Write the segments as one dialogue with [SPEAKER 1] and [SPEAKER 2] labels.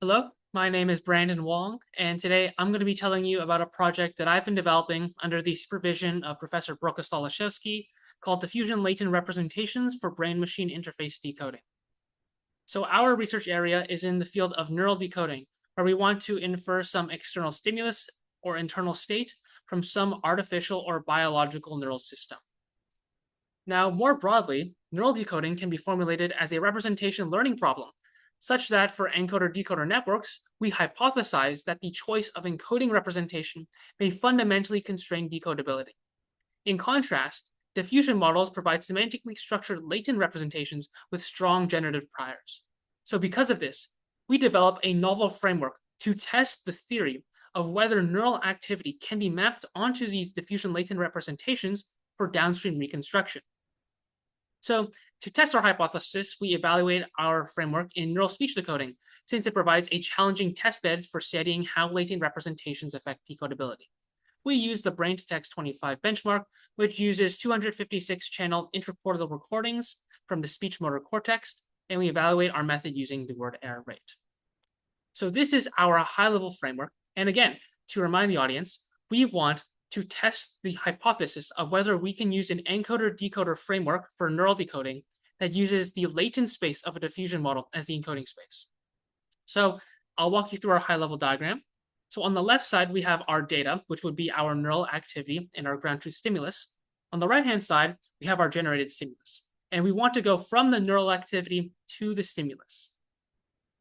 [SPEAKER 1] Hello, my name is Brandon Wong, and today I'm going to be telling you about a project that I've been developing under the supervision of Professor Brokoslaw Laschowski called Diffusion Latent Representations for Brain-Machine Interface Decoding. So our research area is in the field of neural decoding, where we want to infer some external stimulus or internal state from some artificial or biological neural system. Now, more broadly, neural decoding can be formulated as a representation learning problem, such that for encoder-decoder networks, we hypothesize that the choice of encoding representation may fundamentally constrain decodability. In contrast, diffusion models provide semantically structured latent representations with strong generative priors. So because of this, we develop a novel framework to test the theory of whether neural activity can be mapped onto these diffusion latent representations for downstream reconstruction. So to test our hypothesis, we evaluate our framework in neural speech decoding, since it provides a challenging testbed for studying how latent representations affect decodability. We use the Brain-to-Text 25 benchmark, which uses 256-channel intracortical recordings from the speech motor cortex, and we evaluate our method using the word error rate. So this is our high-level framework, and again, to remind the audience, we want to test the hypothesis of whether we can use an encoder-decoder framework for neural decoding that uses the latent space of a diffusion model as the encoding space. So I'll walk you through our high-level diagram. So on the left side, we have our data, which would be our neural activity and our ground truth stimulus. On the right-hand side, we have our generated stimulus. And we want to go from the neural activity to the stimulus.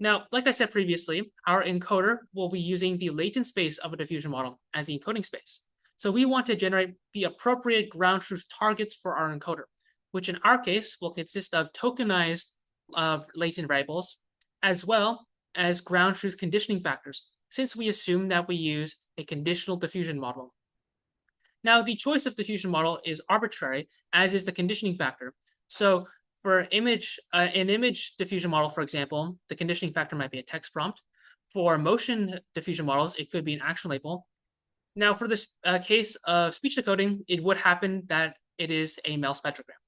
[SPEAKER 1] Now, like I said previously, our encoder will be using the latent space of a diffusion model as the encoding space. So we want to generate the appropriate ground truth targets for our encoder, which in our case will consist of tokenized latent variables, as well as ground truth conditioning factors, since we assume that we use a conditional diffusion model. Now, the choice of diffusion model is arbitrary, as is the conditioning factor. So for an image diffusion model, for example, the conditioning factor might be a text prompt. For motion diffusion models, it could be an action label. Now, for this case of speech decoding, it would happen that it is a Mel spectrogram.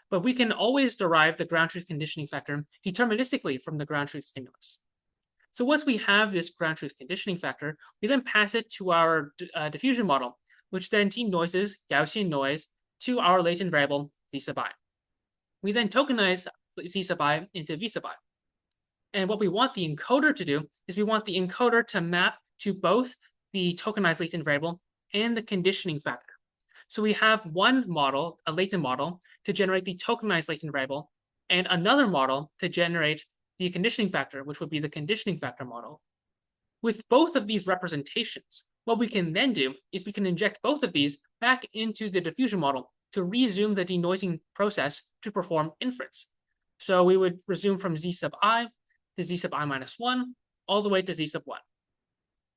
[SPEAKER 1] But we can always derive the ground truth conditioning factor deterministically from the ground truth stimulus. So once we have this ground truth conditioning factor, we then pass it to our diffusion model, which then denoises Gaussian noise to our latent variable z sub I. We then tokenize z sub I into v sub I. And what we want the encoder to do is we want the encoder to map to both the tokenized latent variable and the conditioning factor. So we have one model, a latent model, to generate the tokenized latent variable, and another model to generate the conditioning factor, which would be the conditioning factor model. With both of these representations, what we can then do is we can inject both of these back into the diffusion model to resume the denoising process to perform inference. So we would resume from z sub I to z sub I minus 1, all the way to z sub 1.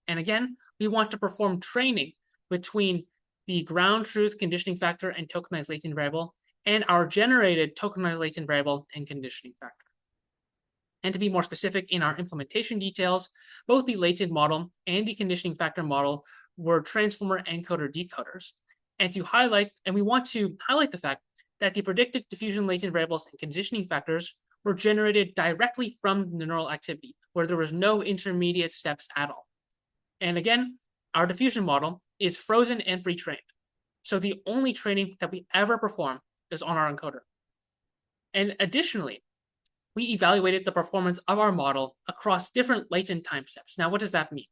[SPEAKER 1] And again, we want to perform training between the ground truth conditioning factor and tokenized latent variable and our generated tokenized latent variable and conditioning factor. And to be more specific in our implementation details, both the latent model and the conditioning factor model were transformer encoder decoders. And we want to highlight the fact that the predicted diffusion latent variables and conditioning factors were generated directly from the neural activity, where there was no intermediate steps at all. And again, our diffusion model is frozen and pre-trained. So the only training that we ever perform is on our encoder. And additionally, we evaluated the performance of our model across different latent time steps. Now, what does that mean?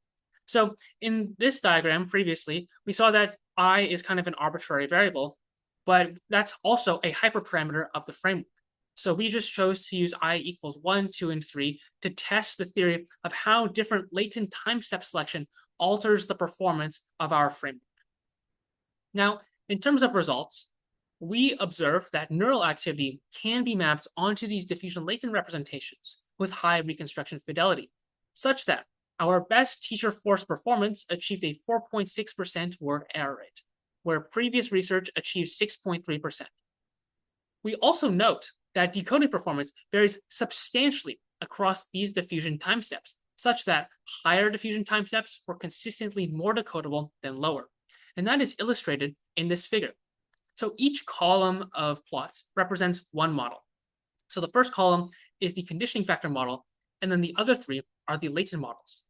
[SPEAKER 1] So in this diagram previously, we saw that I is kind of an arbitrary variable, but that's also a hyperparameter of the framework. So we just chose to use I equals 1, 2, and 3 to test the theory of how different latent time step selection alters the performance of our framework. Now, in terms of results, we observe that neural activity can be mapped onto these diffusion latent representations with high reconstruction fidelity, such that our best teacher force performance achieved a 4.6% word error rate, where previous research achieved 6.3%. We also note that decoding performance varies substantially across these diffusion time steps, such that higher diffusion time steps were consistently more decodable than lower. And that is illustrated in this figure. So each column of plots represents one model. So the first column is the conditioning factor model, and then the other three are the latent models.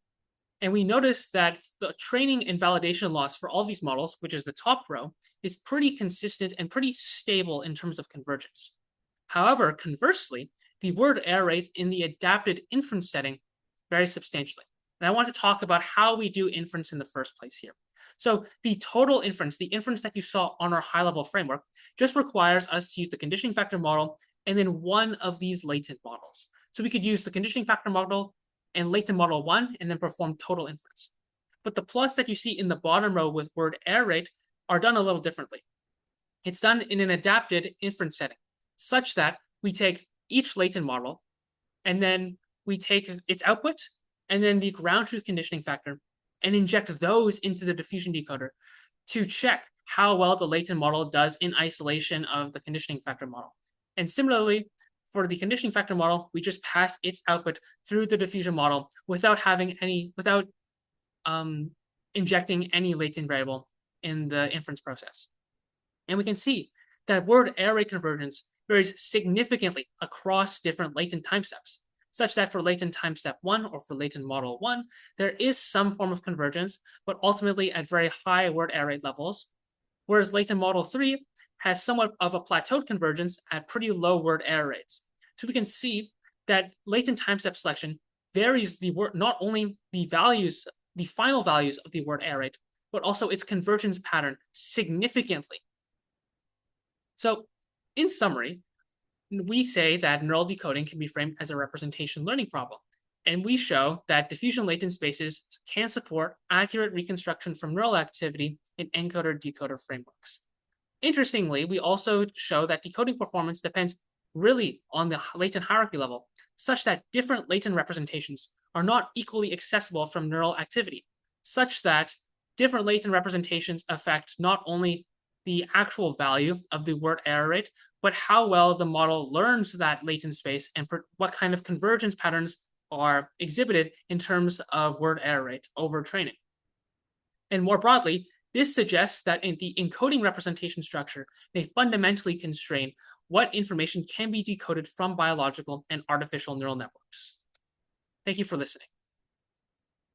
[SPEAKER 1] And we notice that the training and validation loss for all these models, which is the top row, is pretty consistent and pretty stable in terms of convergence. However, conversely, the word error rate in the adapted inference setting varies substantially. And I want to talk about how we do inference in the first place here. So the total inference, the inference that you saw on our high-level framework, just requires us to use the conditioning factor model and then one of these latent models. So we could use the conditioning factor model and latent model 1 and then perform total inference. But the plots that you see in the bottom row with word error rate are done a little differently. It's done in an adapted inference setting, such that we take each latent model and then we take its output and then the ground truth conditioning factor and inject those into the diffusion decoder to check how well the latent model does in isolation of the conditioning factor model. And similarly, for the conditioning factor model, we just pass its output through the diffusion model without injecting any latent variable in the inference process. And we can see that word error rate convergence varies significantly across different latent time steps, such that for latent time step 1 or for latent model 1, there is some form of convergence, but ultimately at very high word error rate levels, whereas latent model 3 has somewhat of a plateaued convergence at pretty low word error rates. So we can see that latent time step selection varies not only the final values of the word error rate, but also its convergence pattern significantly. So in summary, we say that neural decoding can be framed as a representation learning problem. And we show that diffusion latent spaces can support accurate reconstruction from neural activity in encoder-decoder frameworks. Interestingly, we also show that decoding performance depends really on the latent hierarchy level, such that different latent representations are not equally accessible from neural activity, such that different latent representations affect not only the actual value of the word error rate, but how well the model learns that latent space and what kind of convergence patterns are exhibited in terms of word error rate over training. And more broadly, this suggests that the encoding representation structure may fundamentally constrain what information can be decoded from biological and artificial neural networks. Thank you for listening.